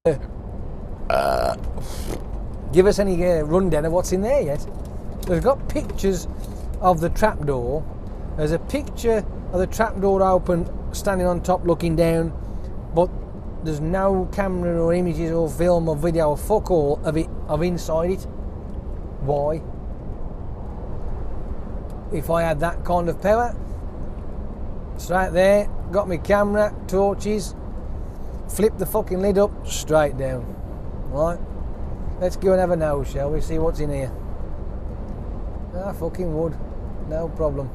give us any rundown of what's in there yet. They've got pictures of the trapdoor. There's a picture of the trapdoor open, standing on top looking down, but there's no camera or images or film or video or fuck all of inside it. Why? If I had that kind of power, straight there, got my camera, torches, flip the fucking lid up, straight down. Right? Let's go and have a nose, shall we? See what's in here. I fucking would. No problem.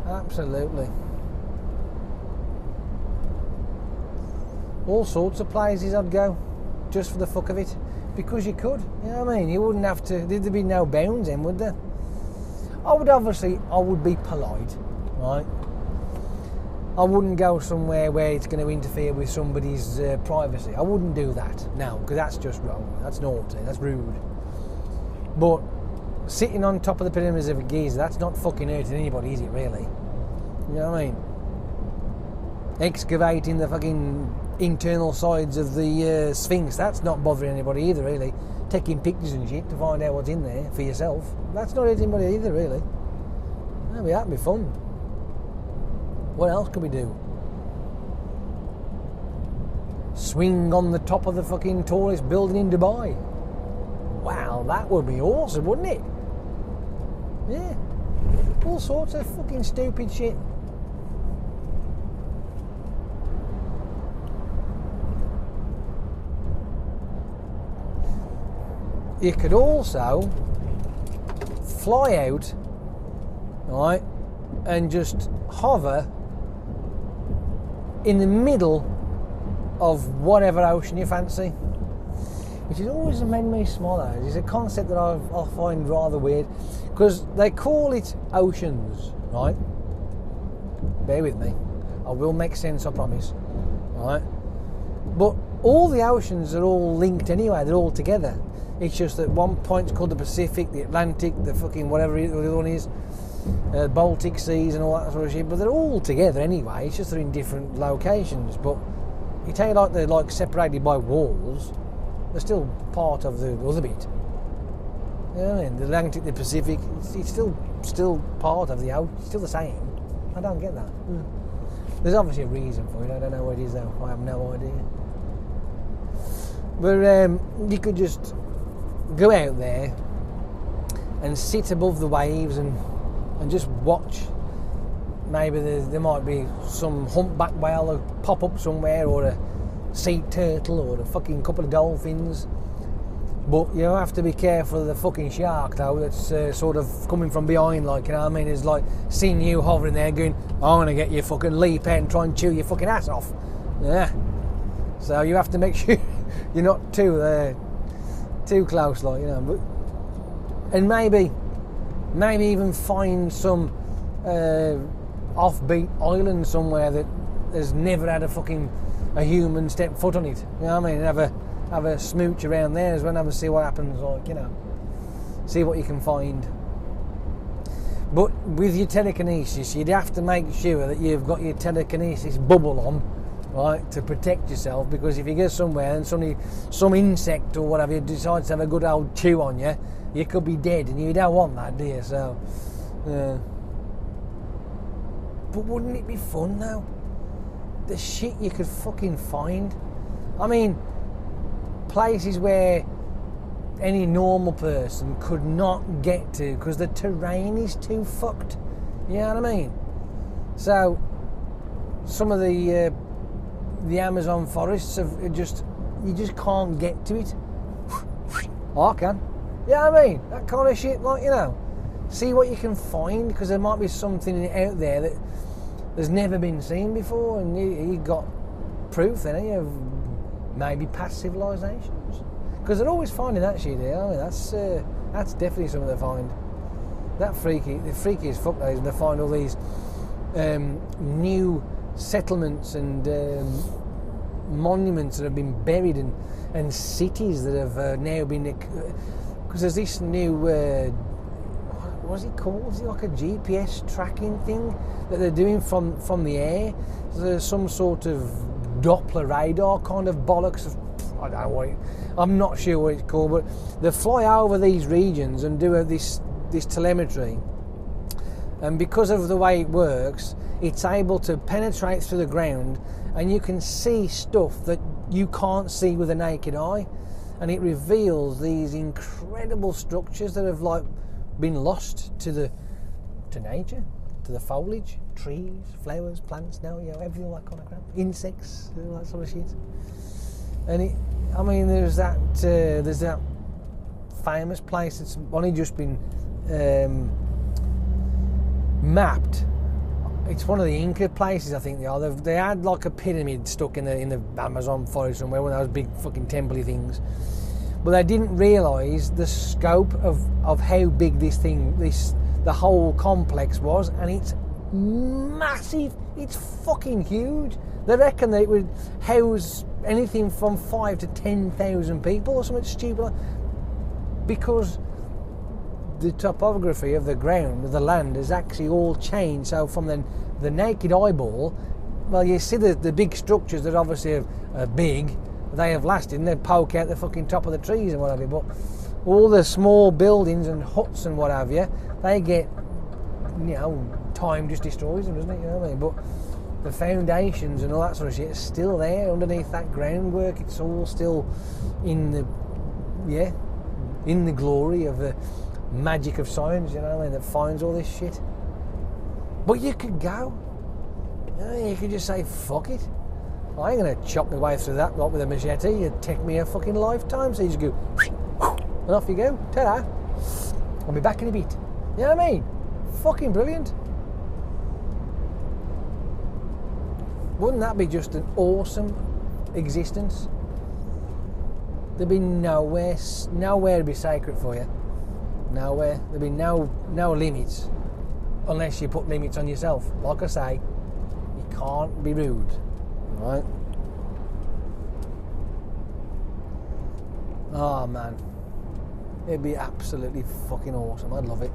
Absolutely. All sorts of places I'd go, just for the fuck of it. Because you could, you know what I mean? You wouldn't have to, there'd be no bounds in, would there? I would be polite, right? I wouldn't go somewhere where it's going to interfere with somebody's privacy. I wouldn't do that, no, because that's just wrong. That's naughty, that's rude. But sitting on top of the pyramids of Giza, that's not fucking hurting anybody, is it really? You know what I mean? Excavating the fucking internal sides of the Sphinx, that's not bothering anybody either, really. Taking pictures and shit to find out what's in there for yourself, that's not hurting anybody either, really. That'd be fun. What else could we do? Swing on the top of the fucking tallest building in Dubai. Wow, that would be awesome, wouldn't it? Yeah. All sorts of fucking stupid shit. You could also fly out, right, and just hover in the middle of whatever ocean you fancy, which has always made me smile. It's a concept that I find rather weird, because they call it oceans, right? Bear with me, I will make sense, I promise, right? But all the oceans are all linked anyway, they're all together. It's just that one point's called the Pacific, the Atlantic, the fucking whatever the other one is, Baltic Seas and all that sort of shit, but they're all together anyway. It's just they're in different locations. But you take like they're like separated by walls, they're still part of the other bit. You know what I mean? The Atlantic, the Pacific, it's still part of the ocean. It's still the same. I don't get that. There's obviously a reason for it. I don't know what it is though. I have no idea. But you could just go out there and sit above the waves and just watch. Maybe there might be some humpback whale that pop up somewhere, or a sea turtle, or a fucking couple of dolphins. But you have to be careful of the fucking shark though, that's sort of coming from behind, like, you know what I mean? It's like seeing you hovering there going, I'm gonna get you fucking leap out and try and chew your fucking ass off. Yeah. So you have to make sure you're not too close, like, you know. But, and maybe even find some offbeat island somewhere that has never had a human step foot on it. You know what I mean? And have a smooch around there as well, and see what happens, like, you know. See what you can find. But with your telekinesis, you'd have to make sure that you've got your telekinesis bubble on, right, to protect yourself, because if you go somewhere and suddenly some insect or whatever decides to have a good old chew on you, you could be dead, and you don't want that, do you? So, but wouldn't it be fun though? The shit you could fucking find. I mean, places where any normal person could not get to because the terrain is too fucked. You know what I mean? So, some of the Amazon forests you just can't get to it. I can. Yeah, I mean, that kind of shit, like, you know, see what you can find, because there might be something out there that has never been seen before, and you got proof then, of maybe past civilizations, because they're always finding that shit there. I mean, that's definitely something they find. The freakiest fuck those, and they find all these new settlements and monuments that have been buried, and cities that have now been, because there's this new what's it called? Is it like a GPS tracking thing that they're doing from the air? There's some sort of Doppler radar kind of bollocks. I don't know what I'm not sure what it's called, but they fly over these regions and do this telemetry. And because of the way it works, it's able to penetrate through the ground, and you can see stuff that you can't see with the naked eye. And it reveals these incredible structures that have like been lost to nature, to the foliage, trees, flowers, plants, now, you know, everything, that kind of crap, insects, all that sort of shit. And there's that famous place that's only just been mapped. It's one of the Inca places, I think they are. They had like a pyramid stuck in the Amazon forest somewhere, one of those big fucking temple-y things. But they didn't realise the scope of how big the whole complex was, and it's massive. It's fucking huge. They reckon that it would house anything from 5,000 to 10,000 people or something stupid, because the topography of the ground, of the land, has actually all changed. So from the naked eyeball, well, you see the big structures that obviously are big, they have lasted, and they poke out the fucking top of the trees and what have you, but all the small buildings and huts and what have you, they get, you know, time just destroys them, doesn't it, you know what I mean? But the foundations and all that sort of shit is still there underneath that groundwork. It's all still in the glory of the magic of science, you know, that finds all this shit. But you could go, you know, you could just say fuck it, I ain't gonna chop my way through that lot with a machete. It'd take me a fucking lifetime. So you just go and off you go, ta-da, I'll be back in a bit. You know what I mean? Fucking brilliant. Wouldn't that be just an awesome existence? There'd be nowhere to be sacred for you. Nowhere. There'd be no limits, unless you put limits on yourself. Like I say, you can't be rude, right? Oh man, it'd be absolutely fucking awesome. I'd love it.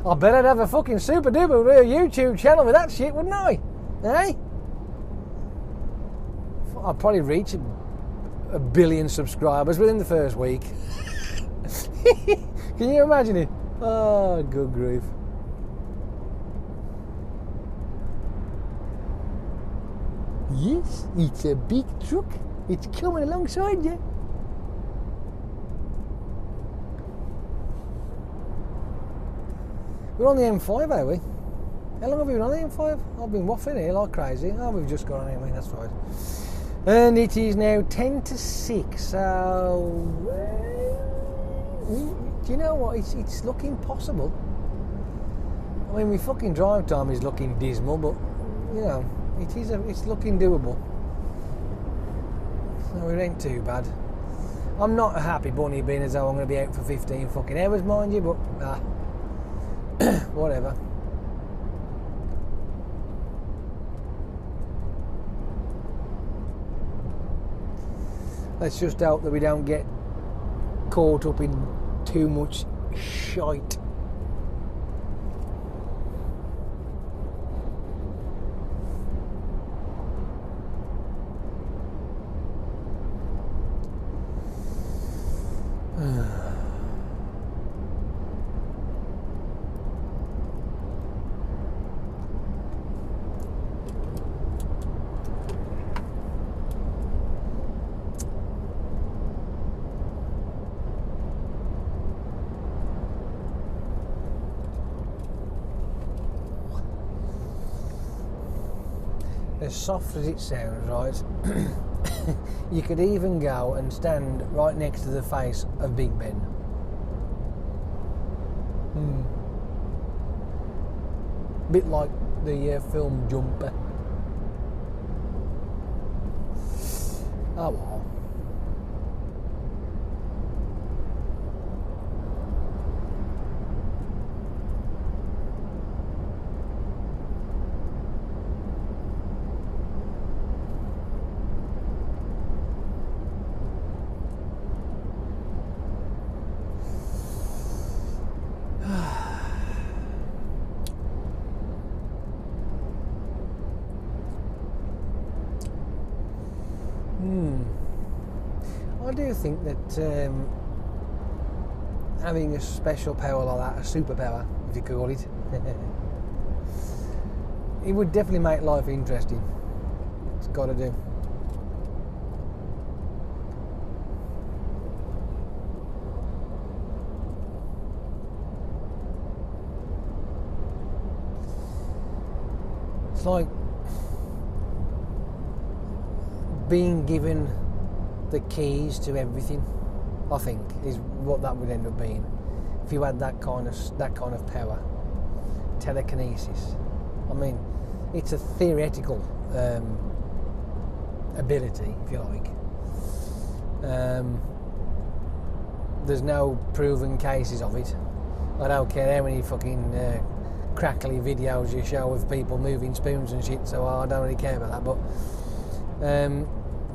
I bet I'd have a fucking super duper real YouTube channel with that shit, wouldn't I? Eh? I'd probably reach a billion subscribers within the first week. Can you imagine it? Oh, good grief. Yes, it's a big truck. It's coming alongside you. We're on the M5, are we? How long have we been on the M5? I've been waffling here like crazy. Oh, we've just got on anyway, that's right. And it is now 10 to 6, so... do you know what? It's looking possible. I mean, my fucking drive time is looking dismal, but, you know, it's looking doable. So it ain't too bad. I'm not a happy bunny being as though I'm going to be out for 15 fucking hours, mind you, but, whatever. Let's just hope that we don't get caught up in too much shite. As soft as it sounds, right? You could even go and stand right next to the face of Big Ben. Bit like the film Jumper. Oh well. I do think that having a special power like that, a superpower, if you call it, it would definitely make life interesting. It's got to do. It's like being given the keys to everything, I think, is what that would end up being. If you had that kind of power, telekinesis. I mean, it's a theoretical ability, if you like. There's no proven cases of it. I don't care how many fucking crackly videos you show of people moving spoons and shit, so I don't really care about that, but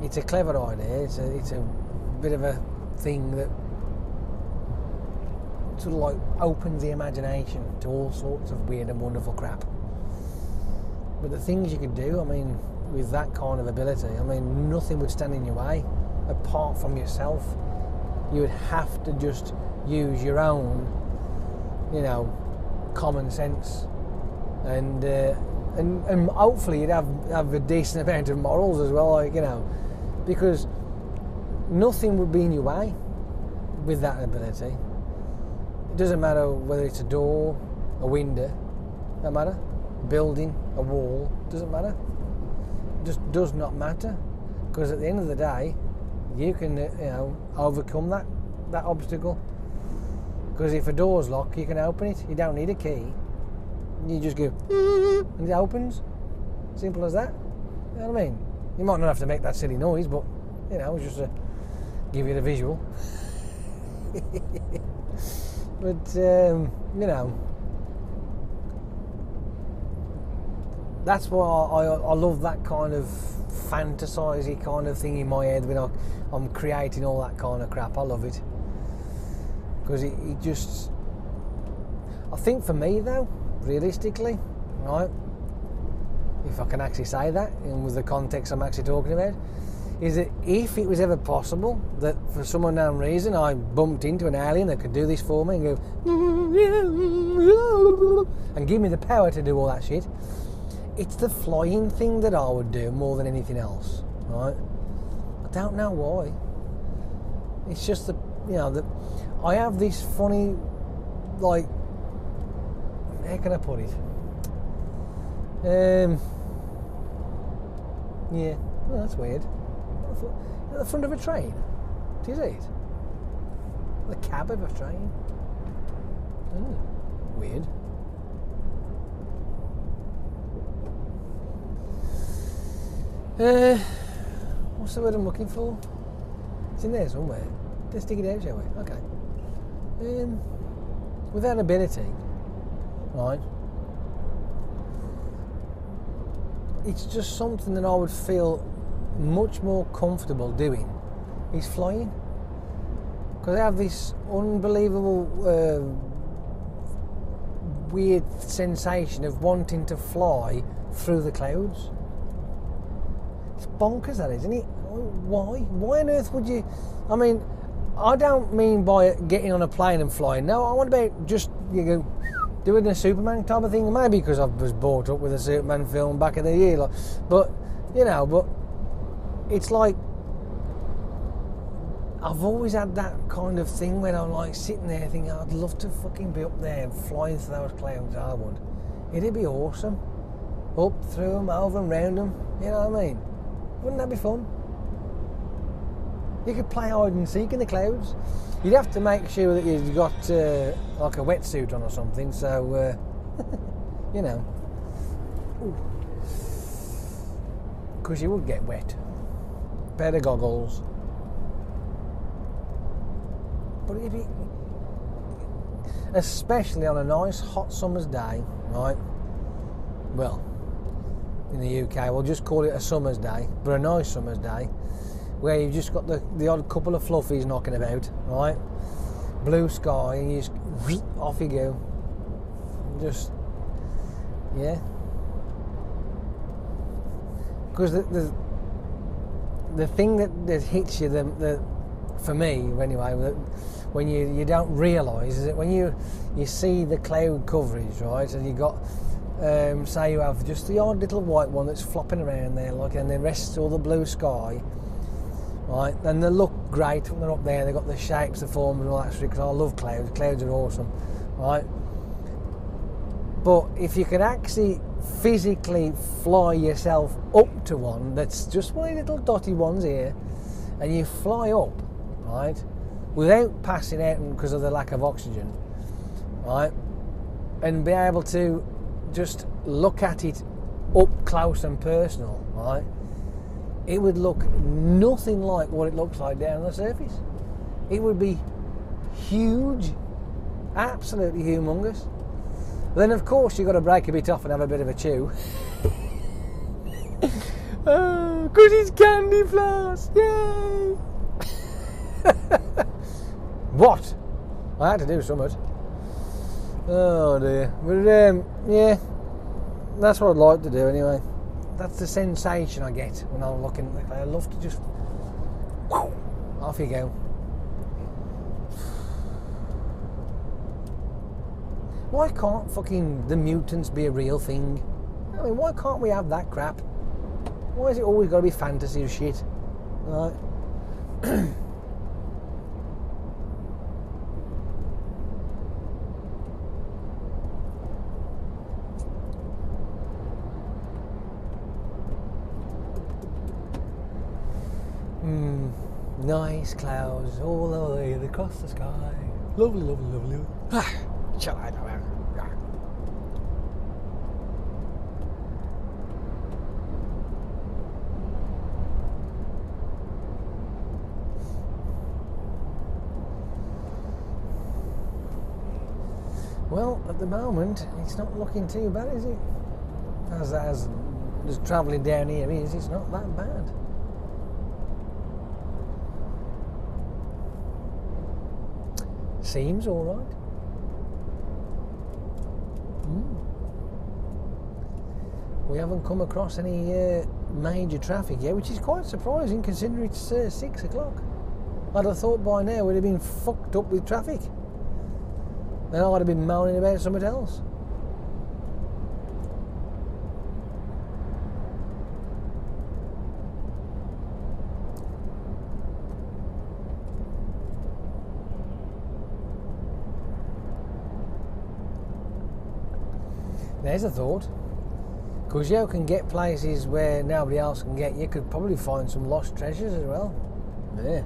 it's a clever idea. It's a bit of a thing that sort of like opens the imagination to all sorts of weird and wonderful crap. But the things you could do, I mean, with that kind of ability, I mean, nothing would stand in your way apart from yourself. You would have to just use your own, common sense, and hopefully you'd have a decent amount of morals as well, because nothing would be in your way with that ability. It doesn't matter whether it's a door, a window, no matter, building, a wall, doesn't matter. It just does not matter, because at the end of the day, you can overcome that obstacle. Because if a door's locked, you can open it. You don't need a key. You just go and it opens. Simple as that. You know what I mean? You might not have to make that silly noise, but just to give you the visual. But that's why I love that kind of fantasy kind of thing in my head when I'm creating all that kind of crap. I love it. Because it just... I think for me though, realistically, right, if I can actually say that, and with the context I'm actually talking about, is that if it was ever possible that for some unknown reason I bumped into an alien that could do this for me and go and give me the power to do all that shit, it's the flying thing that I would do more than anything else, right? I don't know why. It's just that I have this funny, like, how can I put it? Yeah, well, that's weird. At the front of a train, do you see it? The cab of a train. Weird. What's the word I'm looking for? It's in there somewhere. Let's dig it out, shall we? Okay. With that ability, right, it's just something that I would feel much more comfortable doing, is flying. Because I have this unbelievable weird sensation of wanting to fly through the clouds. It's bonkers, that is, isn't it? Why? Why on earth would you... I mean, I don't mean by getting on a plane and flying. No, I want about just doing a Superman type of thing. Maybe because I was brought up with a Superman film back in the year. But it's like... I've always had that kind of thing when I'm like sitting there thinking, I'd love to fucking be up there and flying through those clouds. I would. It'd be awesome. Up through them, over and round them. You know what I mean? Wouldn't that be fun? You could play hide and seek in the clouds. You'd have to make sure that you've got like a wetsuit on or something, so because you would get wet. Pair of goggles. But it'd be, especially on a nice hot summer's day, right? Well, in the UK, we'll just call it a summer's day, but a nice summer's day, where you've just got the odd couple of fluffies knocking about, right? Blue sky, and you just off you go. Just, yeah. Because the the thing that hits you, for me anyway, when you don't realise, is that when you see the cloud coverage, right, and you got say you have just the odd little white one that's flopping around there, like, and the rest all the blue sky, right, and they look great when they're up there. They've got the shapes, the forms, and all that shit. Because I love clouds. Clouds are awesome, right? But if you can actually physically fly yourself up to one that's just one of the little dotty ones here, and you fly up, right, without passing out because of the lack of oxygen, right, and be able to just look at it up close and personal, right, it would look nothing like what it looks like down on the surface. It would be huge, absolutely humongous. Then of course you've got to break a bit off and have a bit of a chew. Oh, 'cause it's candy floss, yay! What? I had to do something. Oh dear. But yeah, that's what I'd like to do anyway. That's the sensation I get when I'm looking at the cloud. I love to just, whoa, off you go. Why can't fucking the mutants be a real thing? I mean, why can't we have that crap? Why is it always got to be fantasy or shit? Right? Nice clouds all the way across the sky. Lovely, lovely, lovely. Shut up. Well, at the moment, it's not looking too bad, is it? As just travelling down here is, it's not that bad. Seems all right. We haven't come across any major traffic yet, which is quite surprising considering it's 6 o'clock. I'd have thought by now we'd have been fucked up with traffic. Then I'd have been moaning about something else. There's a thought. Because you can get places where nobody else can get. You could probably find some lost treasures as well. Yeah.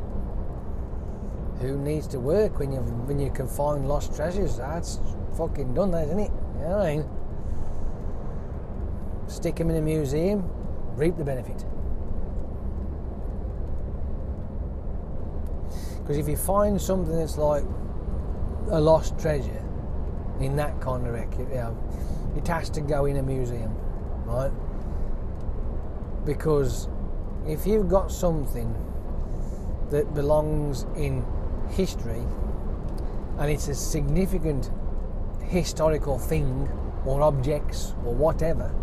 Who needs to work when you can find lost treasures? That's fucking done, that, isn't it? You know what I mean? Stick them in a museum, reap the benefit. Because if you find something that's like a lost treasure in that kind of wreck, it has to go in a museum, right? Because if you've got something that belongs in history and it's a significant historical thing or objects or whatever,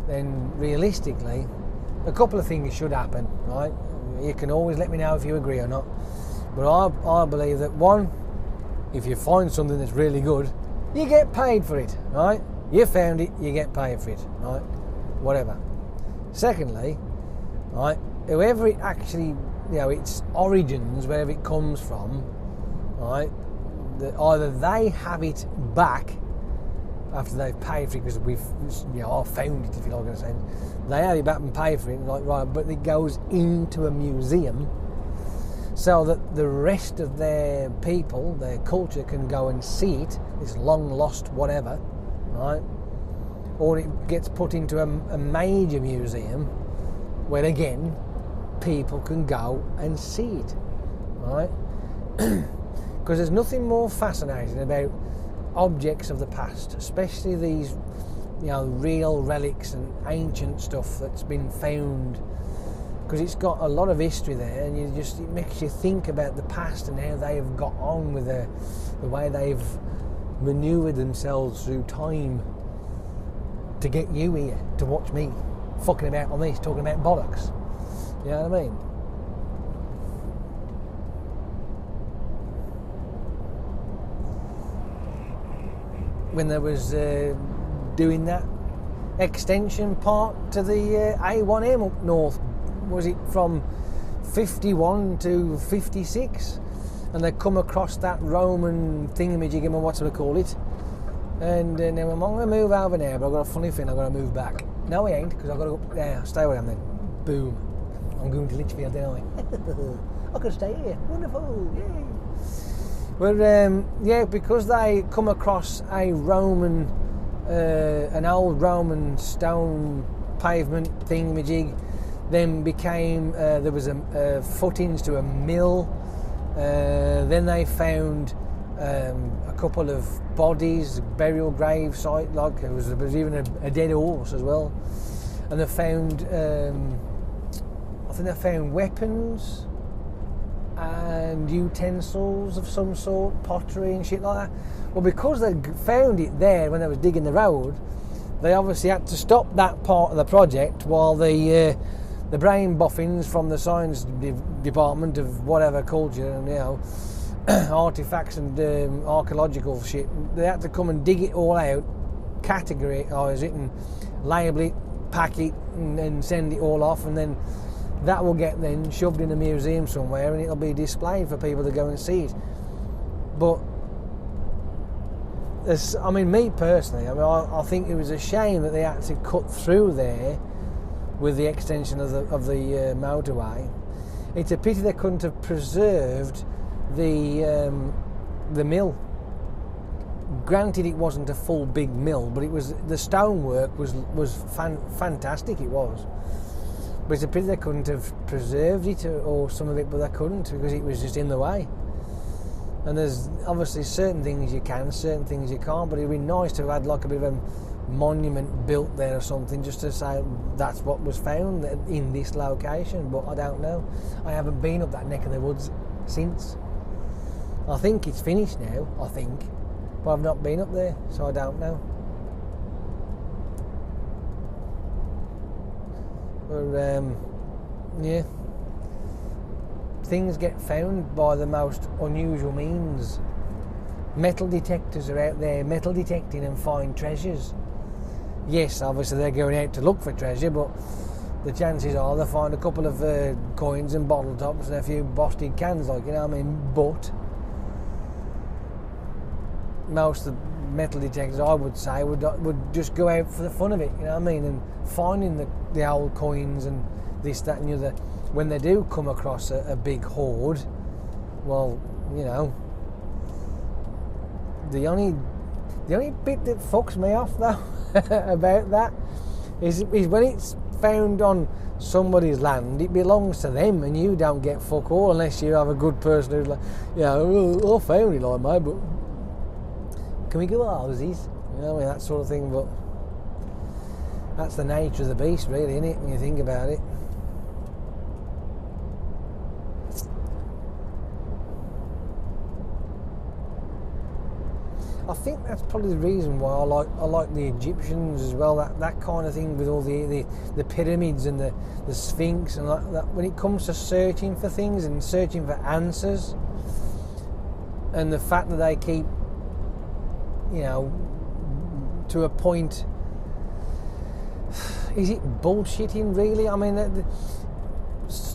then realistically a couple of things should happen, right? You can always let me know if you agree or not, but I believe that, one, if you find something that's really good, you get paid for it, right? You found it, you get paid for it, right? Whatever. Secondly, right, whoever it actually, its origins, wherever it comes from, right, either they have it back after they've paid for it, because I found it, if you like what I'm saying. They have it back and pay for it, right, but it goes into a museum so that the rest of their people, their culture, can go and see it, this long lost whatever, right? Or it gets put into a major museum where, again, people can go and see it, right? Because there's nothing more fascinating about objects of the past, especially these, real relics and ancient stuff that's been found, because it's got a lot of history there, and it makes you think about the past and how they have got on with the way they've manoeuvred themselves through time to get you here to watch me fucking about on this, talking about bollocks. You know what I mean? When there was doing that extension part to the A1M up north, was it from 51 to 56? And they come across that Roman thingamajig, or what do they call it? And now I'm going to move over there, but I've got a funny thing, I've got to move back. No, I ain't, because I've got to go there. Stay where I am then. Boom. I'm going to Lichfield, don't I? I could stay here. Wonderful. Yay. But yeah, because they come across a Roman, an old Roman stone pavement thingamajig, then became, there was a footings to a mill. Then they found a couple of bodies, burial grave site, like there was even a dead horse as well. And they found, I think they found weapons and utensils of some sort, pottery and shit like that. Well, because they found it there when they was digging the road, they obviously had to stop that part of the project while the brain boffins from the science department of whatever culture and, you know, artifacts and archaeological shit, they had to come and dig it all out, categorise it and label it, pack it and send it all off, and then that will get then shoved in a museum somewhere and it'll be displayed for people to go and see it. But I mean, me personally, I think it was a shame that they had to cut through there with the extension of the motorway. It's a pity they couldn't have preserved the mill. Granted, it wasn't a full big mill, but it was, the stonework was fantastic. It was, but it's a pity they couldn't have preserved it or some of it, but they couldn't because it was just in the way. And there's obviously certain things you can, certain things you can't. But it'd be nice to have had like a bit of a monument built there or something, just to say that's what was found in this location. But I don't know. I haven't been up that neck of the woods since. I think it's finished now, I think, but I've not been up there, so I don't know. But yeah, things get found by the most unusual means. Metal detectors are out there metal detecting and find treasures. Yes, obviously they're going out to look for treasure, but the chances are they'll find a couple of coins and bottle tops and a few busted cans, like, you know what I mean. But most of the metal detectors, I would say, would just go out for the fun of it, you know what I mean, and finding the old coins and this, that and the other. When they do come across a big hoard, well, you know, the only bit that fucks me off though about that is when it's found on somebody's land, it belongs to them and you don't get fuck all unless you have a good person who's like, yeah, well, I found it like mate, but can we go houses? You know, I mean, that sort of thing. But that's the nature of the beast, really, isn't it, when you think about it? I think that's probably the reason why I like the Egyptians as well. That kind of thing with all the pyramids and the Sphinx and like that. When it comes to searching for things and searching for answers, and the fact that they keep, you know, to a point, is it bullshitting really? I mean,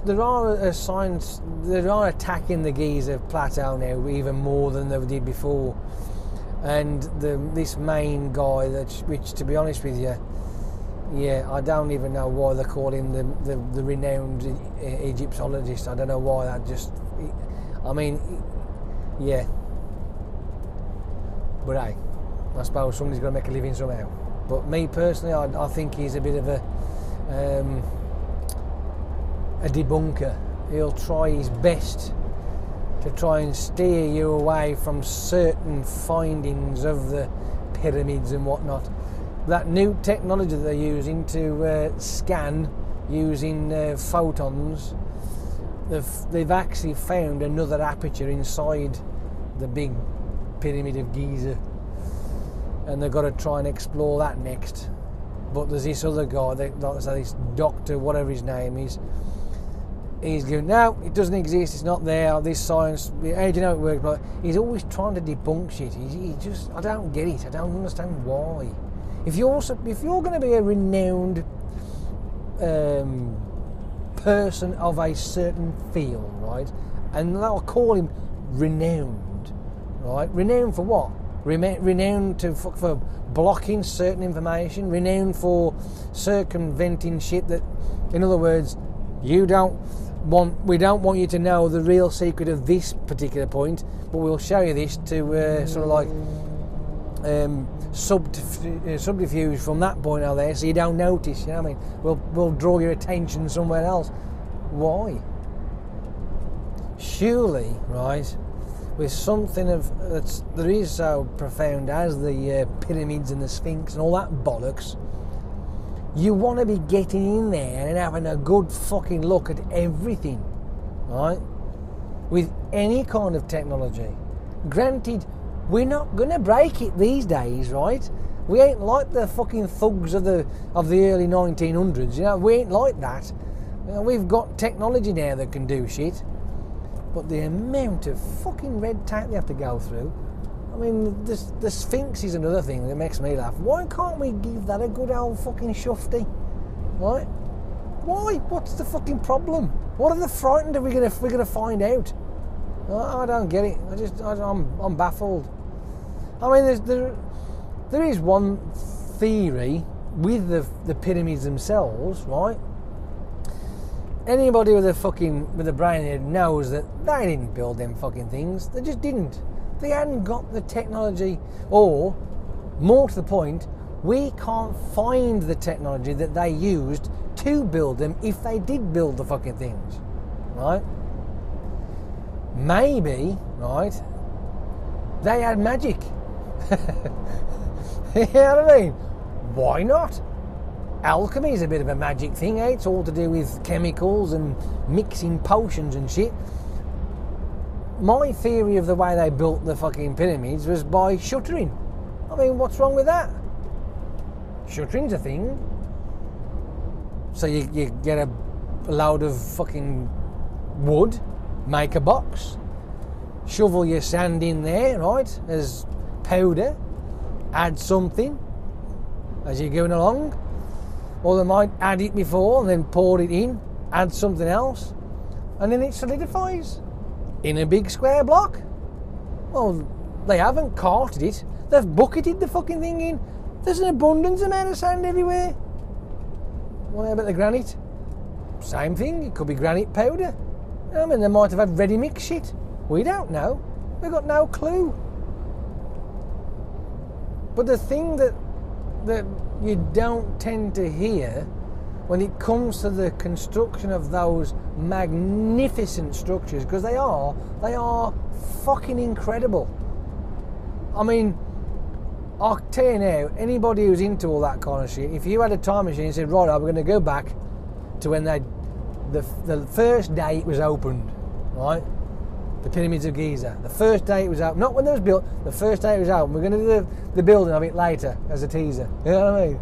there are signs, there are attacking the Giza plateau now even more than they did before. And this main guy, which to be honest with you, yeah, I don't even know why they call him the renowned Egyptologist. I don't know why that just, I mean, yeah. But hey, I suppose somebody's got to make a living somehow. But me personally, I think he's a bit of a debunker. He'll try his best to try and steer you away from certain findings of the pyramids and whatnot. That new technology that they're using to scan using photons, they've actually found another aperture inside the big pyramid of Giza, and they've got to try and explore that next. But there's this other guy, like I say, this doctor, whatever his name is, he's going, no, it doesn't exist, it's not there, this science, how do you know it works? But he's always trying to debunk shit. He just, I don't get it. I don't understand why. If you're going to be a renowned person of a certain field, right, and I'll call him renowned, right? Renowned for what? Renowned for blocking certain information, renowned for circumventing shit that, in other words, we don't want you to know the real secret of this particular point, but we'll show you this to sort of like subterfuge from that point out there, so you don't notice. You know what I mean? We'll draw your attention somewhere else. Why? Surely, right, with something that is so profound as the pyramids and the Sphinx and all that bollocks, you want to be getting in there and having a good fucking look at everything, right? With any kind of technology. Granted, we're not going to break it these days, right? We ain't like the fucking thugs of the early 1900s, you know? We ain't like that. You know, we've got technology now that can do shit. But the amount of fucking red tape they have to go through. I mean, the Sphinx is another thing that makes me laugh. Why can't we give that a good old fucking shufty? Right? Why? What's the fucking problem? What are they frightened of? We're gonna find out. I don't get it. I'm baffled. I mean, there is one theory with the pyramids themselves, right? Anybody with a brain head knows that they didn't build them fucking things. They just didn't. They hadn't got the technology, or more to the point, we can't find the technology that they used to build them if they did build the fucking things, right? Maybe, right, they had magic. You know what I mean? Why not? Alchemy is a bit of a magic thing, eh? It's all to do with chemicals and mixing potions and shit. My theory of the way they built the fucking pyramids was by shuttering. I mean, what's wrong with that? Shuttering's a thing. So you get a load of fucking wood, make a box, shovel your sand in there, right, as powder, add something as you're going along. Or they might add it before and then pour it in, add something else, and then it solidifies in a big square block. Well, they haven't carted it, they've bucketed the fucking thing in. There's an abundance amount of sand everywhere. What about the granite? Same thing, it could be granite powder. I mean, they might have had ready mix shit. We don't know. We've got no clue. But the thing that you don't tend to hear when it comes to the construction of those magnificent structures, because they are fucking incredible. I mean, I'll tell you now, anybody who's into all that kind of shit, if you had a time machine and said, right, we're going to go back to when the first day it was opened, right? The pyramids of Giza. The first day it was open, not when it was built, the first day it was open. We're going to do the building of it later as a teaser. You know what I mean?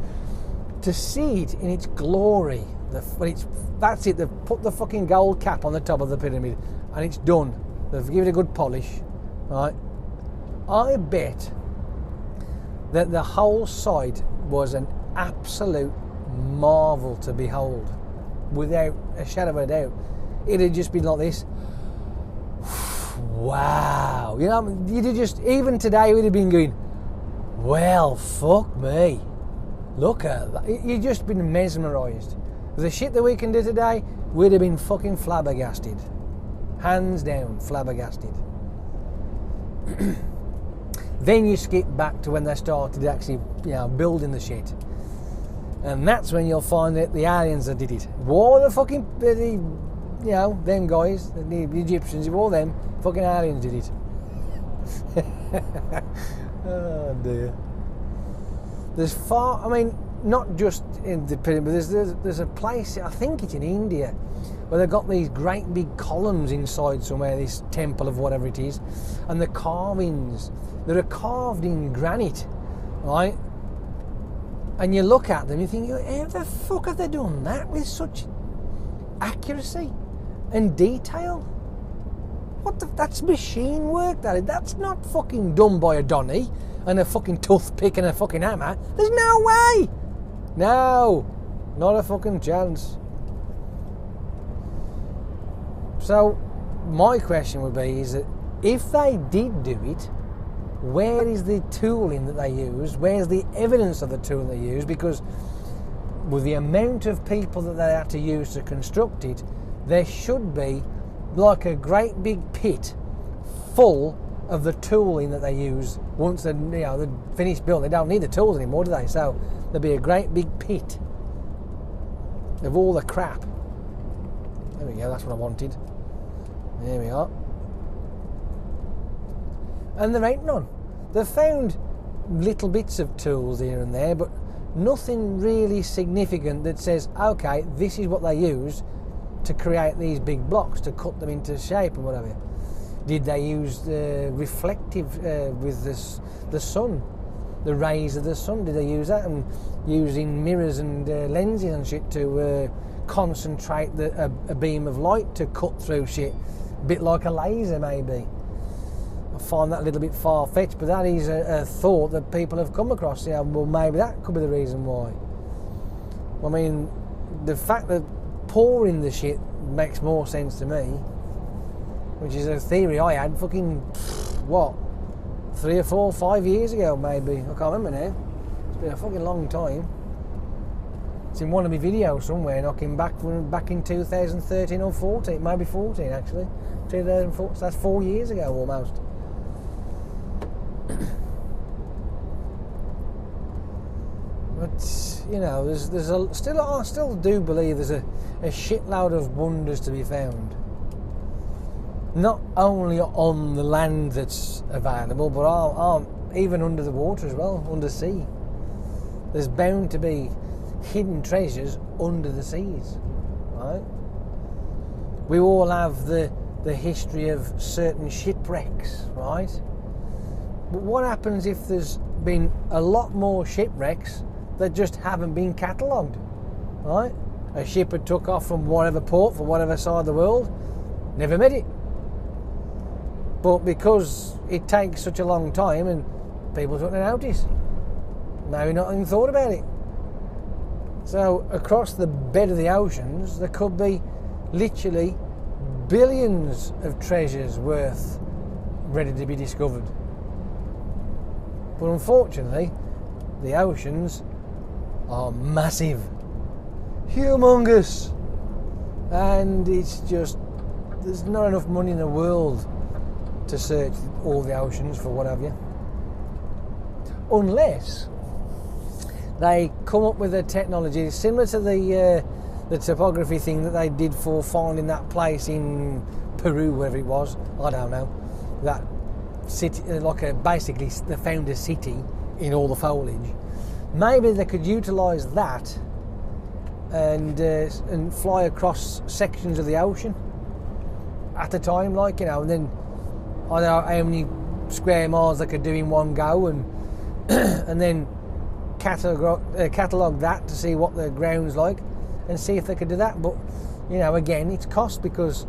To see it in its glory, that's it, they've put the fucking gold cap on the top of the pyramid and it's done. They've given it a good polish, right? I bet that the whole site was an absolute marvel to behold, without a shadow of a doubt. It had just been like this. Wow, you know, you'd have just, even today we'd have been going, well, fuck me, look at that. You'd just been mesmerised. The shit that we can do today, we'd have been fucking flabbergasted. Hands down, flabbergasted. Then you skip back to when they started actually, building the shit. And that's when you'll find that the aliens that did it. War the fucking, them guys, the Egyptians, all them fucking aliens did it. Oh dear. Not just in the pyramid, but there's a place, I think it's in India, where they've got these great big columns inside somewhere, this temple of whatever it is, and the carvings that are carved in granite, right? And you look at them, you think, how the fuck have they done that with such accuracy? and detail. That's machine work, that's not fucking done by a Donny and a fucking toothpick and a fucking hammer. There's no way. No, not a fucking chance. So my question would be is that if they did do it, where is the tooling that they use? Where's the evidence of the tooling they use? Because with the amount of people that they had to use to construct it, there should be like a great big pit full of the tooling that they use once they're finished building. They don't need the tools anymore, do they? So there'll be a great big pit of all the crap. There we go, that's what I wanted. There we are. And there ain't none. They've found little bits of tools here and there, but nothing really significant that says, okay, this is what they used to create these big blocks, to cut them into shape and whatever. Did they use reflective with the sun, the rays of the sun? Did they use that and using mirrors and lenses and shit to concentrate a beam of light to cut through shit? A bit like a laser, maybe. I find that a little bit far-fetched, but that is a thought that people have come across. Yeah, well, maybe that could be the reason why. I mean, the fact that pouring the shit makes more sense to me, which is a theory I had fucking, 3 or 4, 5 years ago, maybe. I can't remember now. It's been a fucking long time. It's in one of my videos somewhere, knocking back in 2013 or 14, maybe 14 actually. 2014, so that's 4 years ago almost. But I still do believe there's a shitload of wonders to be found. Not only on the land that's available, but even under the water as well, under sea. There's bound to be hidden treasures under the seas, right? We all have the history of certain shipwrecks, right? But what happens if there's been a lot more shipwrecks that just haven't been catalogued, right? A ship had took off from whatever port, from whatever side of the world, never met it. But because it takes such a long time and people took notice, maybe not even thought about it. So across the bed of the oceans, there could be literally billions of treasures worth ready to be discovered. But unfortunately, the oceans are massive, humongous, and it's just, there's not enough money in the world to search all the oceans for what have you. Unless they come up with a technology similar to the topography thing that they did for finding that place in Peru, wherever it was, I don't know, that city, basically they found a city in all the foliage. Maybe they could utilise that and fly across sections of the ocean at a time, and then I don't know how many square miles they could do in one go, and and then catalogue that to see what the ground's like and see if they could do that. But again, it's cost, because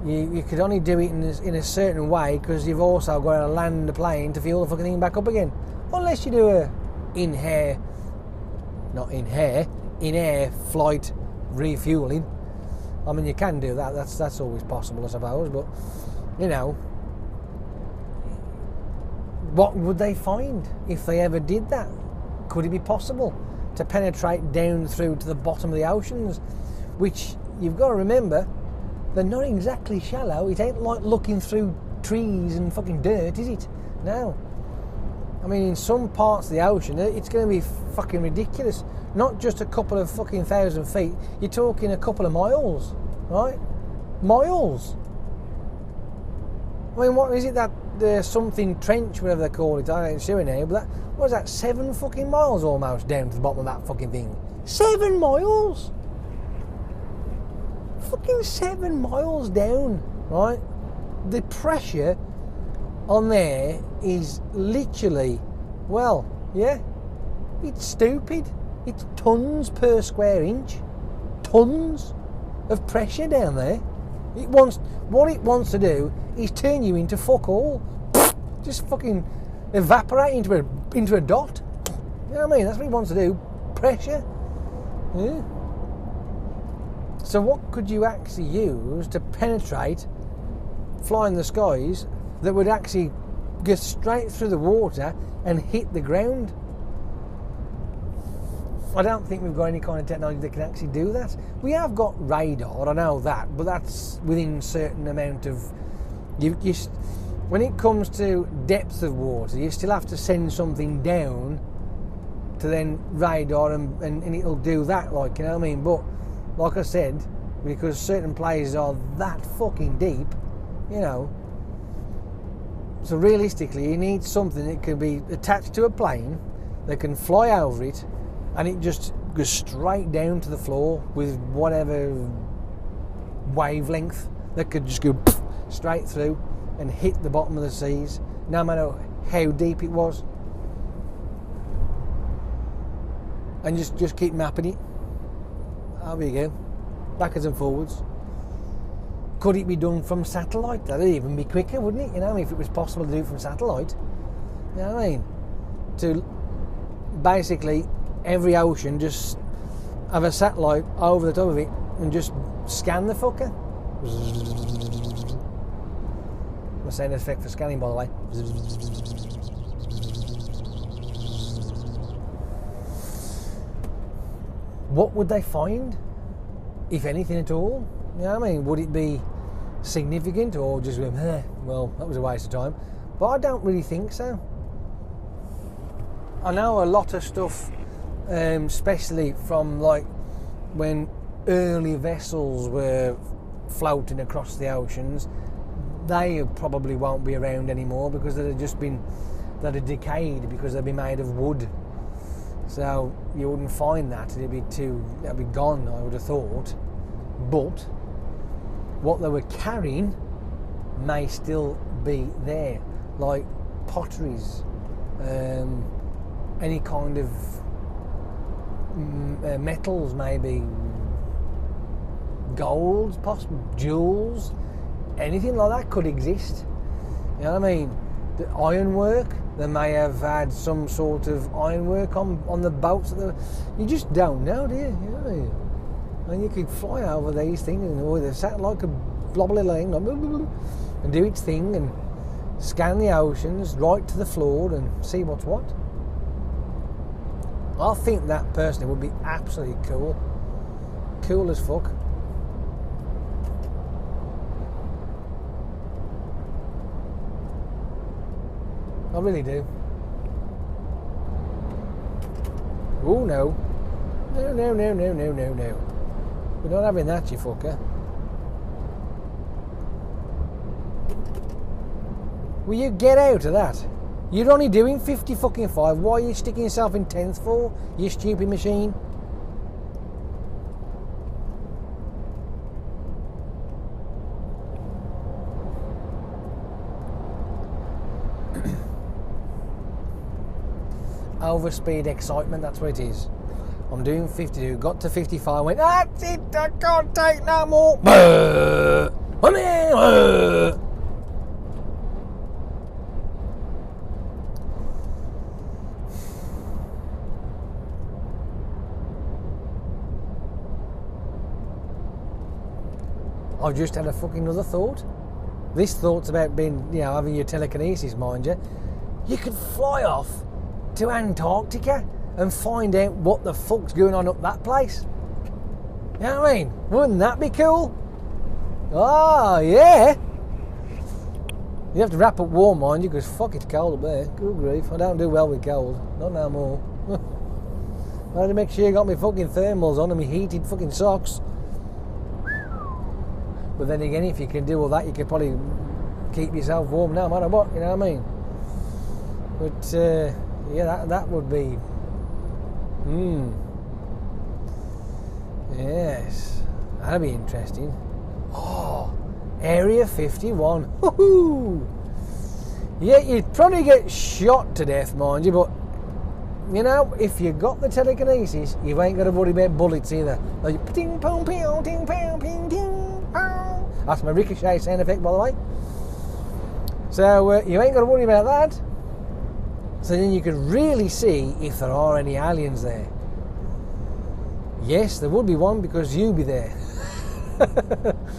you could only do it in a certain way, because you've also got to land the plane to fuel the fucking thing back up again, unless you do a in-air flight refueling. I mean, you can do that, that's always possible, I suppose, but what would they find if they ever did that? Could it be possible to penetrate down through to the bottom of the oceans, which you've got to remember, they're not exactly shallow. It ain't like looking through trees and fucking dirt, is it? No. I mean, in some parts of the ocean, it's going to be fucking ridiculous. Not just a couple of fucking 1,000 feet, you're talking a couple of miles, right? Miles. I mean, what is it that something trench, whatever they call it, I ain't sure now, but what is that, 7 fucking miles almost down to the bottom of that fucking thing? 7 miles? Fucking 7 miles down, right? The pressure on there is literally, it's stupid. It's tons per square inch. Tons of pressure down there. What it wants to do is turn you into fuck all. Just fucking evaporate into a dot. You know what I mean? That's what it wants to do. Pressure. Yeah. So what could you actually use to penetrate, fly in the skies, that would actually go straight through the water and hit the ground? I don't think we've got any kind of technology that can actually do that. We have got radar, I know that, but that's within a certain amount of... when it comes to depth of water, you still have to send something down to then radar and it'll do that, like, you know what I mean? But, like I said, because certain places are that fucking deep, you know, so realistically you need something that can be attached to a plane that can fly over it, and it just goes straight down to the floor with whatever wavelength that could just go straight through and hit the bottom of the seas, no matter how deep it was, and just keep mapping it. There you go, backwards and forwards. Could it be done from satellite? That'd even be quicker, wouldn't it? You know, if it was possible to do it from satellite. You know what I mean? To basically every ocean just have a satellite over the top of it and just scan the fucker. I'm saying effect for scanning, by the way. What would they find, if anything at all? You know what I mean? Would it be significant, or just well, that was a waste of time? But I don't really think so. I know a lot of stuff, especially from like when early vessels were floating across the oceans, they probably won't be around anymore because they'd have decayed because they'd be made of wood. So you wouldn't find that. That'd be gone, I would have thought. But what they were carrying may still be there, like potteries, any kind of metals, maybe gold, possible jewels, anything like that could exist. You know what I mean? The ironwork, they may have had some sort of ironwork on the boats. You just don't know, do you? You know what I mean? And you could fly over these things, and the satellite could blobble along and do its thing and scan the oceans right to the floor and see what's what. I think that personally would be absolutely cool. Cool as fuck. I really do. Oh no. No. We're not having that, you fucker. Will you get out of that? You're only doing 50 fucking 5. Why are you sticking yourself in 10th for, you stupid machine? Overspeed excitement, that's what it is. I'm doing 52, got to 55, went, that's it, I can't take no more. I've just had a fucking another thought. This thought's about being, having your telekinesis, mind you. You could fly off to Antarctica and find out what the fuck's going on up that place. You know what I mean? Wouldn't that be cool? Oh, yeah. You have to wrap up warm, mind you, because fuck, it's cold up there. Good grief, I don't do well with cold. Not no more. I had to make sure you got my fucking thermals on and my heated fucking socks. But then again, if you can do all that, you can probably keep yourself warm no matter what, you know what I mean? But, yeah, that would be... Yes, that'd be interesting. Oh, Area 51. Woohoo! Yeah, you'd probably get shot to death, mind you, but, if you got the telekinesis, you ain't got to worry about bullets either. Like, ting, pong, ping, ting, pong, ping, ting, pong. That's my ricochet sound effect, by the way. So you ain't got to worry about that. So then you could really see if there are any aliens there. Yes, there would be one because you'd be there.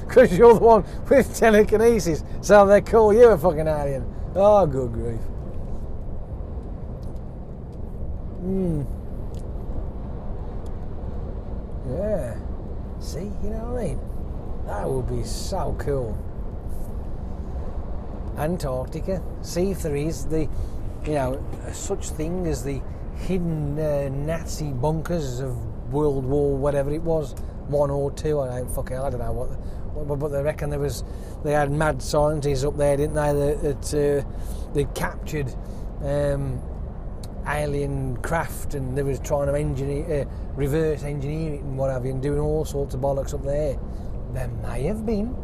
Because you're the one with telekinesis. So they call you a fucking alien. Oh, good grief. Yeah. See, you know what I mean? That would be so cool. Antarctica. See if there is the, such thing as the hidden Nazi bunkers of World War, whatever it was, 1 or 2. I don't know what, but they reckon they had mad scientists up there, didn't they? That they captured alien craft, and they was trying to reverse engineer it and what have you, and doing all sorts of bollocks up there. There may have been,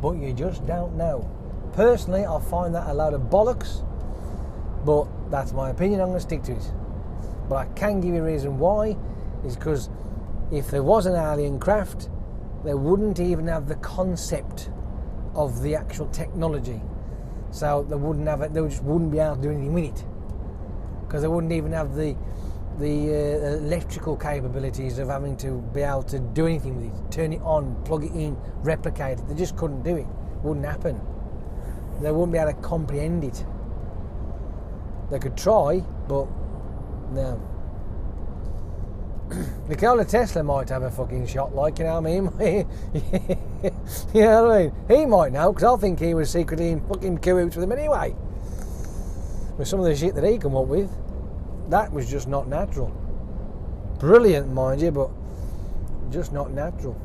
but you just don't know. Personally, I find that a load of bollocks, but that's my opinion. I'm going to stick to it. But I can give you a reason why. Is because if there was an alien craft, they wouldn't even have the concept of the actual technology. So they wouldn't have it. They just wouldn't be able to do anything with it, because they wouldn't even have the electrical capabilities of having to be able to do anything with it. Turn it on, plug it in, replicate it. They just couldn't do it. Wouldn't happen. They wouldn't be able to comprehend it. They could try, but no. Nikola Tesla might have a fucking shot, like, you know what I mean? You know what I mean? He might know, because I think he was secretly in fucking cahoots with him anyway. With some of the shit that he come up with, that was just not natural. Brilliant, mind you, but just not natural.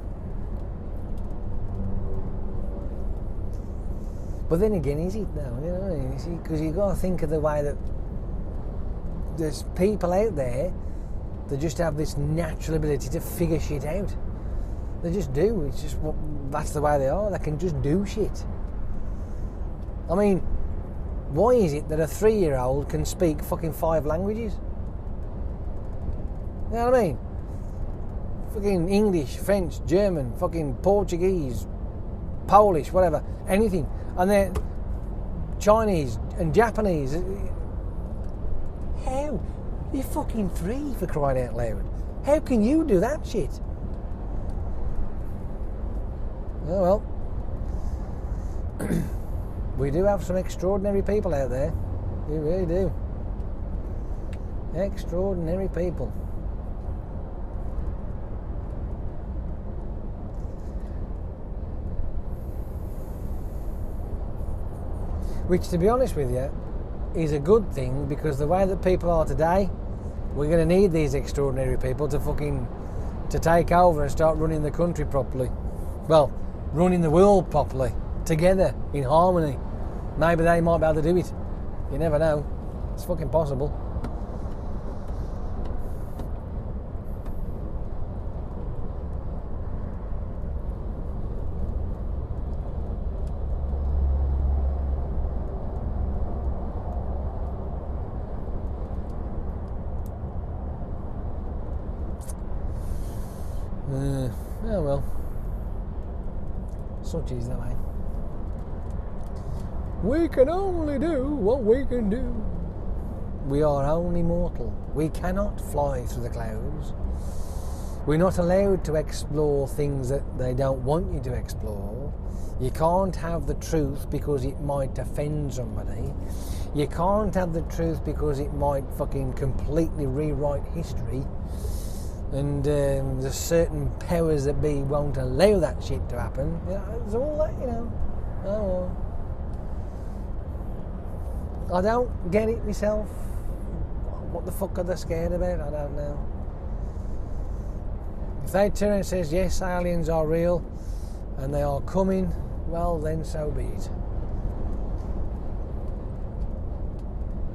But then again, is it now? You know what I mean? Because you've got to think of the way that there's people out there that just have this natural ability to figure shit out. They just do. It's just that's the way they are. They can just do shit. I mean, why is it that a 3-year-old can speak fucking 5 languages? You know what I mean? Fucking English, French, German, fucking Portuguese, Polish, whatever, anything. And then Chinese and Japanese. How? You're fucking 3, for crying out loud. How can you do that shit? Oh well. We do have some extraordinary people out there. We really do. Extraordinary people. Which, to be honest with you, is a good thing, because the way that people are today, we're going to need these extraordinary people to take over and start running the country properly. Well, running the world properly, together, in harmony. Maybe they might be able to do it. You never know. It's fucking possible. Oh well. Such is the way. We can only do what we can do. We are only mortal. We cannot fly through the clouds. We're not allowed to explore things that they don't want you to explore. You can't have the truth because it might offend somebody. You can't have the truth because it might fucking completely rewrite history. And there's certain powers that be won't allow that shit to happen. You know, it's all that, you know. Oh well. I don't get it myself. What the fuck are they scared about? I don't know. If they turn and says, yes, aliens are real and they are coming, well then so be it.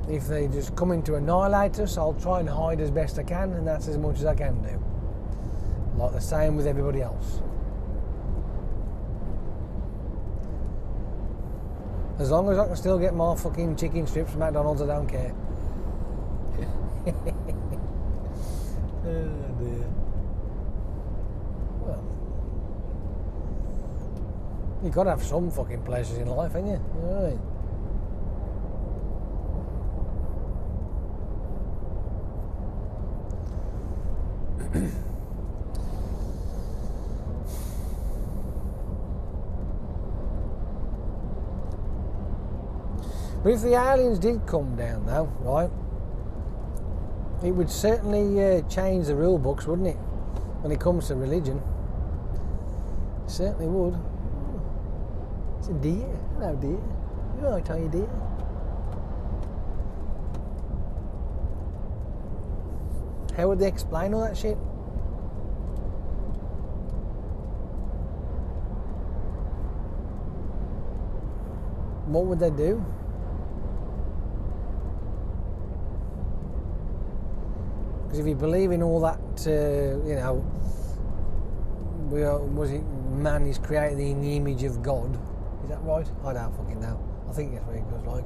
If they just come in to annihilate us, I'll try and hide as best I can, and that's as much as I can do. Like the same with everybody else. As long as I can still get my fucking chicken strips from McDonald's, I don't care. Oh dear. Well. You've got to have some fucking pleasures in life, ain't you? You know what I mean? But if the aliens did come down, though, right, it would certainly change the rule books, wouldn't it? When it comes to religion, it certainly would. It's a deer. Hello, deer. You right, are you, dear? How would they explain all that shit? What would they do? Because if you believe in all that, you know, was it man is created in the image of God? Is that right? I don't fucking know. I think that's what it goes like.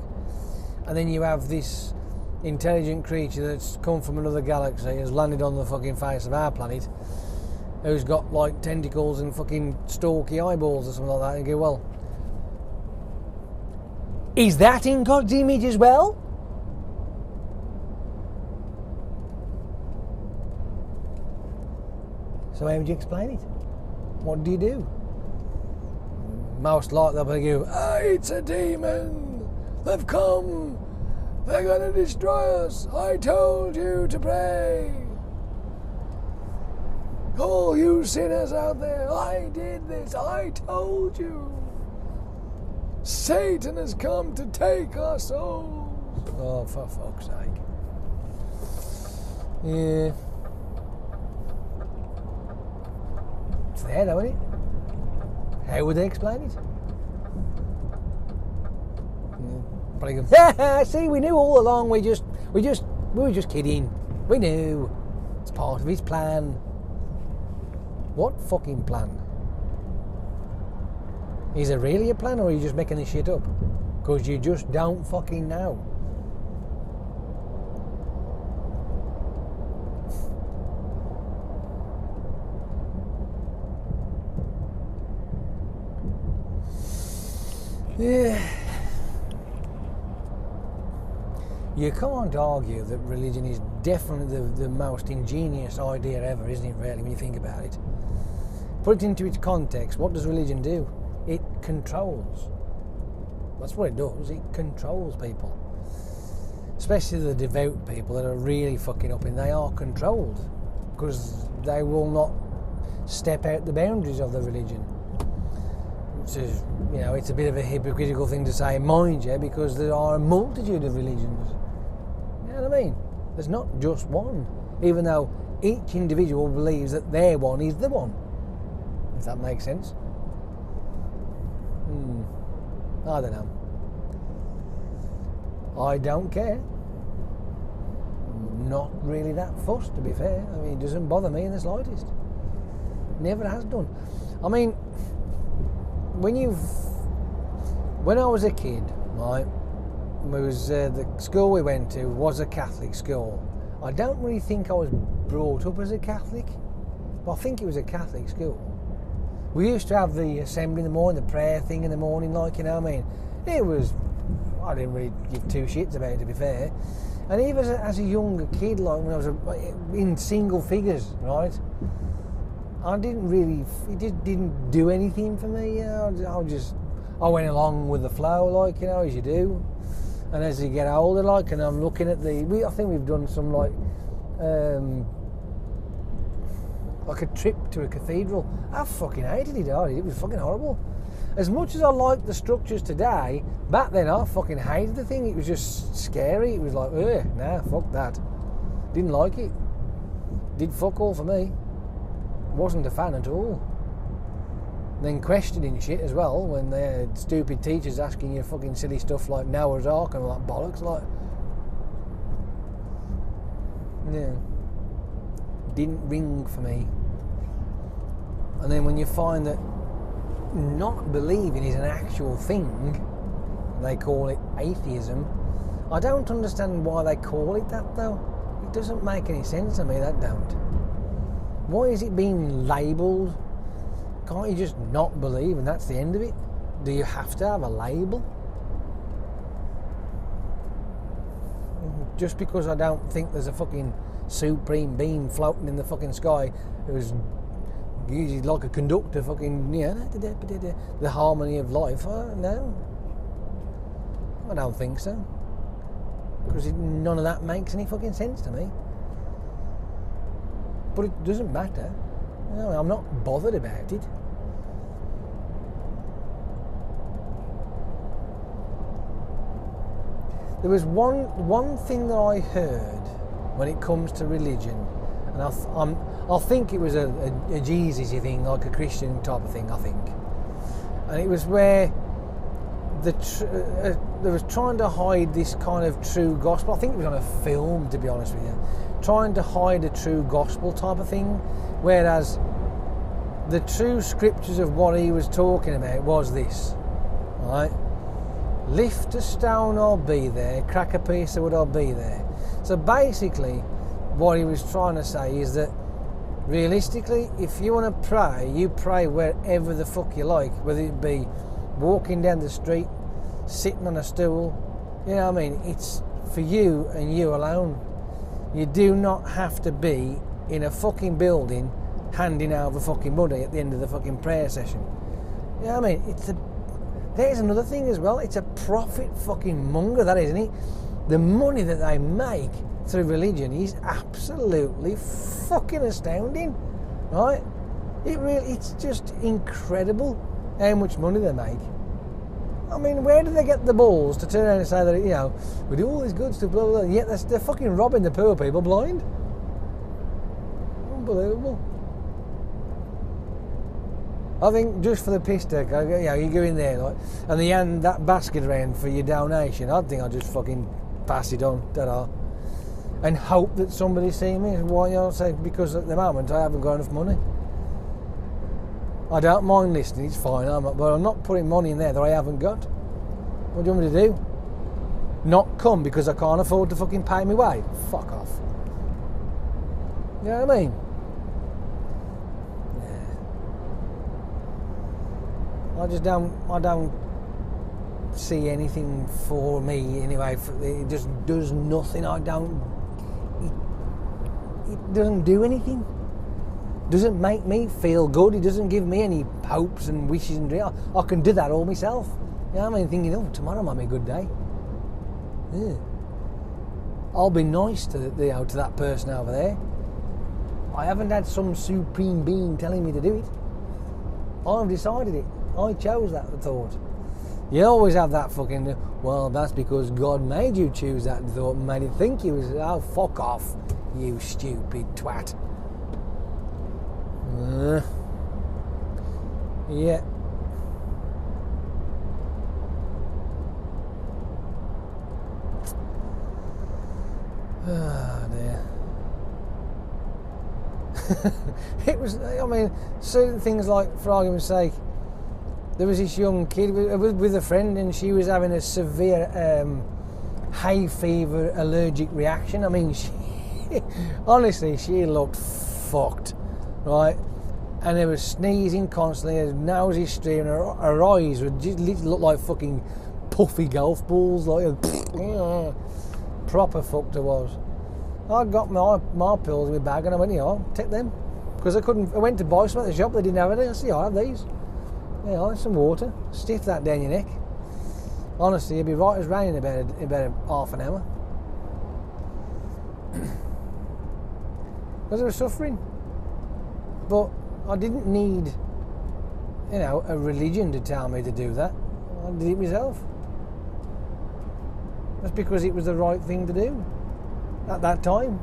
And then you have this intelligent creature that's come from another galaxy, has landed on the fucking face of our planet, who's got like tentacles and fucking stalky eyeballs or something like that, and you go, well, is that in God's image as well? So how would you explain it? What do you do? Most likely they'll go, it's a demon! They've come! They're gonna destroy us! I told you to pray! All you sinners out there, I did this! I told you! Satan has come to take our souls! Oh, for fuck's sake. Yeah. It's there though, isn't it? How would they explain it? Probably go, yeah, see, we knew all along, we were just kidding. We knew. It's part of his plan. What fucking plan? Is it really a plan, or are you just making this shit up? Because you just don't fucking know. Yeah. You can't argue that religion is definitely the most ingenious idea ever, isn't it, really, when you think about it? Put it into its context. What does religion do? It controls. That's what it does. It controls people. Especially the devout people that are really fucking up, and they are controlled because they will not step out the boundaries of the religion. Which is, you know, it's a bit of a hypocritical thing to say, mind you, because there are a multitude of religions. You know what I mean? There's not just one, even though each individual believes that their one is the one. If that makes sense. I don't know. I don't care. I'm not really that fussed, to be fair. I mean, it doesn't bother me in the slightest. Never has done. I mean, when I was a kid, right, the school we went to was a Catholic school. I don't really think I was brought up as a Catholic, but I think it was a Catholic school. We used to have the assembly in the morning, the prayer thing in the morning, like, you know what I mean? It was, I didn't really give two shits about it, to be fair. And even as a younger kid, like when I was in single figures, right, I didn't really, it just didn't do anything for me. I went along with the flow, like, you know, as you do. And as you get older, like, and I'm looking at I think we've done some like a trip to a cathedral. I fucking hated it. It was fucking horrible. As much as I like the structures today, back then I fucking hated the thing. It was just scary. It was like, nah, fuck that. Didn't like it. Did fuck all for me. Wasn't a fan at all. Then questioning shit as well, when they had stupid teachers asking you fucking silly stuff like Noah's Ark and all that bollocks, like, yeah, didn't ring for me. And then when you find that not believing is an actual thing, they call it atheism. I don't understand why they call it that though. It doesn't make any sense to me, that don't. Why is it being labelled? Can't you just not believe and that's the end of it? Do you have to have a label? Just because I don't think there's a fucking supreme being floating in the fucking sky who's usually like a conductor, fucking, the harmony of life. No, I don't think so. Because none of that makes any fucking sense to me. But it doesn't matter. I'm not bothered about it. There was one thing that I heard when it comes to religion, and I think it was a Jesus-y thing, like a Christian type of thing, I think. And it was where they was trying to hide this kind of true gospel. I think it was on a film, to be honest with you, trying to hide a true gospel type of thing, whereas the true scriptures of what he was talking about was this, right? Lift a stone, I'll be there. Crack a piece of wood, I'll be there. So basically, what he was trying to say is that realistically, if you want to pray, you pray wherever the fuck you like, whether it be walking down the street, sitting on a stool, you know what I mean? It's for you and you alone. You do not have to be in a fucking building handing over fucking money at the end of the fucking prayer session. You know what I mean? There's another thing as well. It's a profit fucking monger, that isn't it? The money that they make through religion is absolutely fucking astounding, right? It's just incredible how much money they make. I mean, where do they get the balls to turn around and say that, we do all this good stuff, blah, blah, blah, and yet they're fucking robbing the poor people blind? Unbelievable. I think just for the piss take, you go in there and they hand that basket around for your donation. I think I'll just fucking pass it on, ta-da, and hope that somebody sees me. Why, say, because at the moment I haven't got enough money. I don't mind listening, it's fine, but I'm not putting money in there that I haven't got. What do you want me to do? Not come because I can't afford to fucking pay me way? Fuck off. You know what I mean? I don't see anything for me anyway. It just does nothing. It doesn't do anything. Doesn't make me feel good. It doesn't give me any hopes and wishes and dreams. I can do that all myself. You know what I mean? Thinking, tomorrow might be a good day. Yeah. I'll be nice to that person over there. I haven't had some supreme being telling me to do it. I've decided it. I chose that thought. You always have that fucking, well, that's because God made you choose that thought and made it think you was, fuck off, you stupid twat. Yeah. Oh dear. It was, certain things like, for argument's sake, there was this young kid with a friend and she was having a severe hay fever allergic reaction. Honestly, she looked fucked, right? And there was sneezing constantly, her nose is streaming, her eyes would just look like fucking puffy golf balls, proper fucked I was. I got my pills in my bag and I went, take them. Because I went to buy some at the shop, they didn't have anything. I said, I have these. Some water, stiff that down your neck. Honestly, you'll be right as rain in about half an hour. Because I was suffering. But I didn't need, a religion to tell me to do that. I did it myself. That's because it was the right thing to do at that time.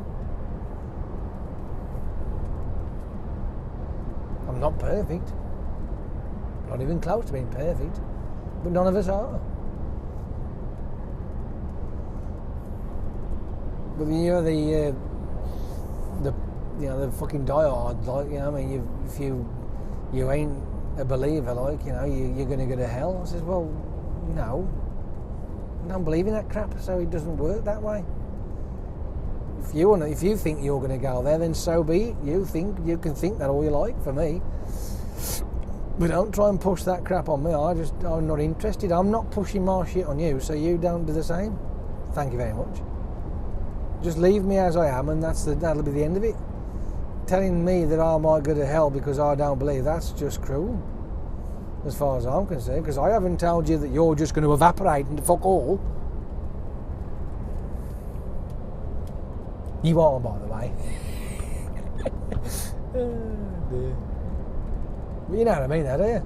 I'm not perfect. Not even close to being perfect. But none of us are. But the fucking diehard, if you ain't a believer, you're going to go to hell. I says, well, no, I don't believe in that crap, so it doesn't work that way. If you think you're going to go there, then so be it. You can think that all you like. For me, But don't try and push that crap on me. I'm not interested. I'm not pushing my shit on you, so you don't do the same. Thank you very much. Just leave me as I am, and that'll be the end of it. Telling me that I might go to hell because I don't believe, that's just cruel, as far as I'm concerned, because I haven't told you that you're just going to evaporate into fuck all. You are, by the way. Oh, dear. But you know what I mean, though, do you?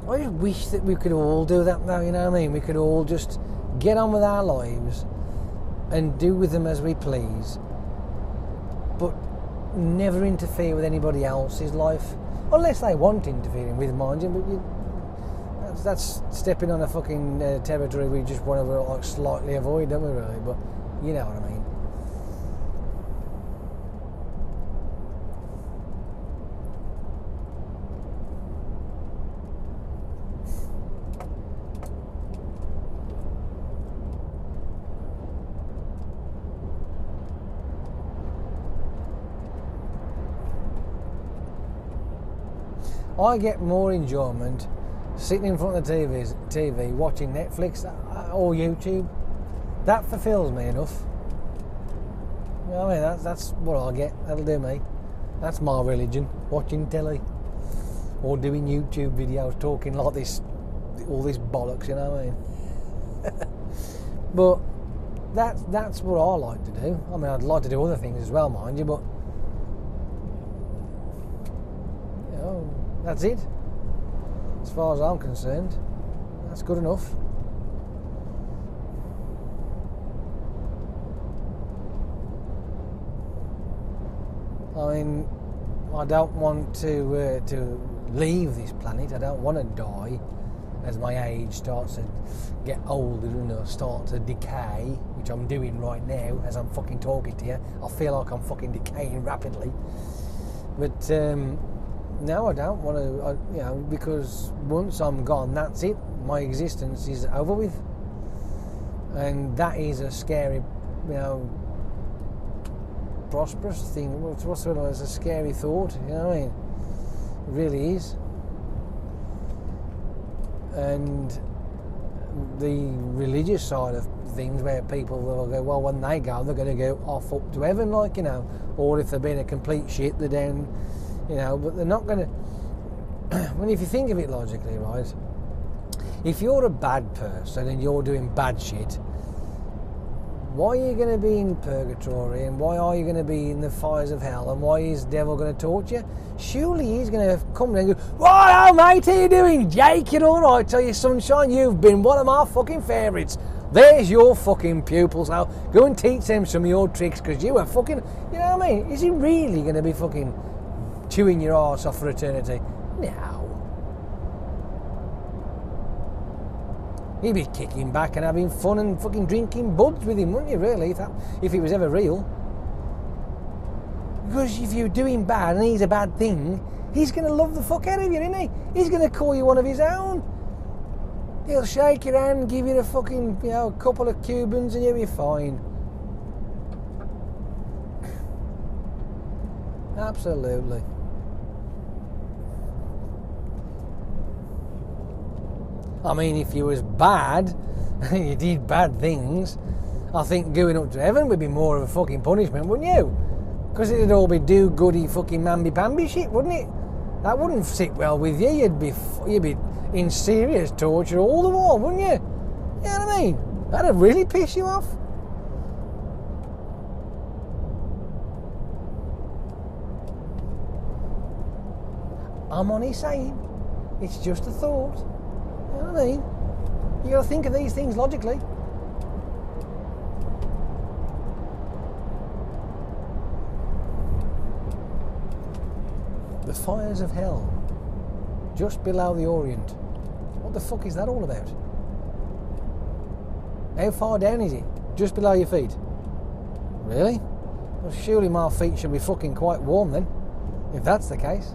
I just wish that we could all do that, though, you know what I mean? We could all just get on with our lives and do with them as we please, but never interfere with anybody else's life, unless they want interfering with, mind you. But that's stepping on a fucking territory we just want to like slightly avoid, don't we, really? But you know what I mean. I get more enjoyment sitting in front of the TV watching Netflix or YouTube. That fulfills me enough. You know what I mean? That's what I get. That'll do me. That's my religion, watching telly or doing YouTube videos, talking like this, all this bollocks. You know what I mean? But that's what I like to do. I mean, I'd like to do other things as well, mind you, but you know, that's it. As far as I'm concerned, that's good enough. I mean, I don't want to leave this planet. I don't want to die as my age starts to get older and start to decay, which I'm doing right now as I'm fucking talking to you. I feel like I'm fucking decaying rapidly. But no, I don't want to, you know, because once I'm gone, that's it. My existence is over with. And that is a scary, you know, prosperous thing. What's the word? It's a scary thought, you know what I mean? It really is. And the religious side of things, where people will go, well, when they go, they're going to go off up to heaven, like, you know, or if they've been a complete shit, they're down, you know, but they're not going to. When if you think of it logically, right, if you're a bad person and you're doing bad shit, why are you going to be in purgatory, and why are you going to be in the fires of hell, and why is the devil going to torture you? Surely he's going to come and go, "What, mate, how you doing, Jake? You all right? Tell you, sunshine, you've been one of my fucking favourites. There's your fucking pupils now. Go and teach them some of your tricks, because you were fucking," you know what I mean? Is he really going to be fucking chewing your arse off for eternity? No. He'd be kicking back and having fun and fucking drinking buds with him, wouldn't you, really, if he was ever real? Because if you're doing bad and he's a bad thing, he's going to love the fuck out of you, isn't he? He's going to call you one of his own. He'll shake your hand, give you a fucking, you know, a couple of Cubans, and you'll be fine. Absolutely. I mean, if you was bad and you did bad things, I think going up to heaven would be more of a fucking punishment, wouldn't you? Because it'd all be do-goody fucking mamby-pamby shit, wouldn't it? That wouldn't sit well with you. You'd be in serious torture all the while, wouldn't you? You know what I mean? That'd really piss you off. I'm only saying, it's just a thought. You know what I mean? You got to think of these things logically. The fires of hell, just below the Orient. What the fuck is that all about? How far down is it? Just below your feet? Really? Well, surely my feet should be fucking quite warm then, if that's the case.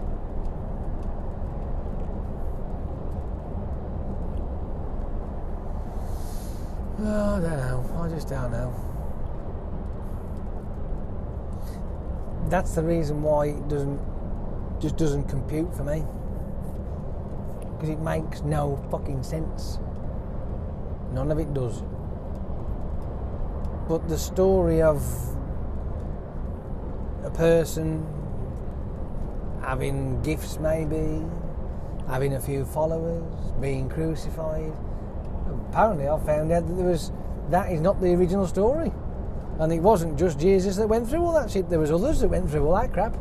Oh, I don't know. I just don't know. That's the reason why it doesn't just doesn't compute for me. Because it makes no fucking sense. None of it does. But the story of a person having gifts, maybe, having a few followers, being crucified. Apparently I found out that that is not the original story. And it wasn't just Jesus that went through all that shit, there was others that went through all that crap.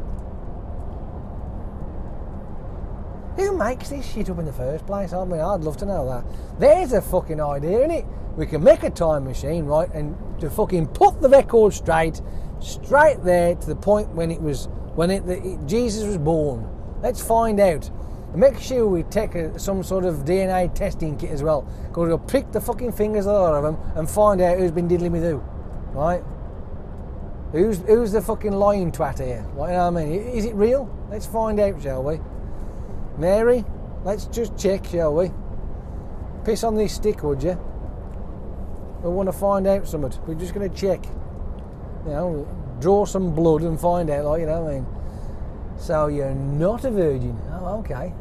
Who makes this shit up in the first place? I mean, I'd love to know that. There's a fucking idea, innit? We can make a time machine, right, and to fucking put the record straight there to the point when Jesus was born. Let's find out. And make sure we take some sort of DNA testing kit as well, because we'll prick the fucking fingers of a lot of them and find out who's been diddling with who, right? Who's the fucking lying twat here? What, you know what I mean? Is it real? Let's find out, shall we? Mary, let's just check, shall we? Piss on this stick, would you? We want to find out something. We're just going to check. You know, draw some blood and find out, like, you know what I mean? So you're not a virgin. Oh, okay.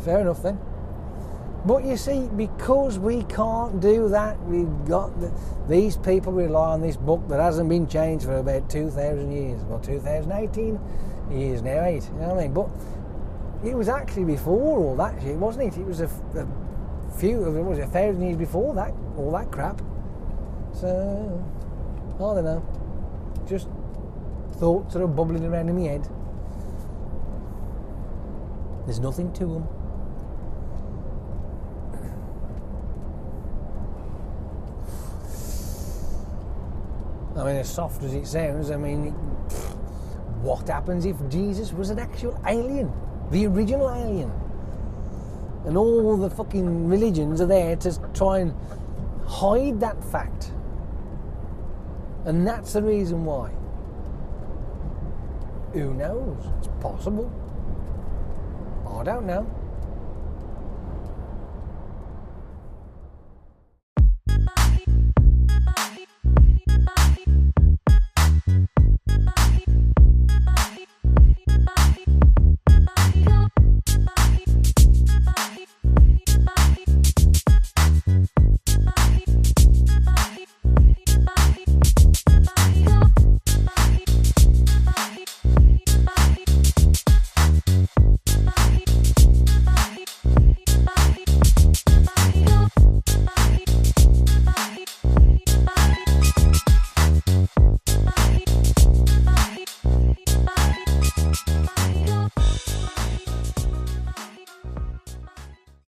Fair enough then. But you see, because we can't do that, we've got these people rely on this book that hasn't been changed for about 2,000 years. Well, 2018 years now, 8. You know what I mean? But it was actually before all that shit, wasn't it? It was a few, it was 1,000 years before that, all that crap. So, I don't know. Just thoughts sort of bubbling around in my head. There's nothing to them. I mean, as soft as it sounds, I mean, what happens if Jesus was an actual alien? The original alien? And all the fucking religions are there to try and hide that fact. And that's the reason why. Who knows? It's possible. I don't know.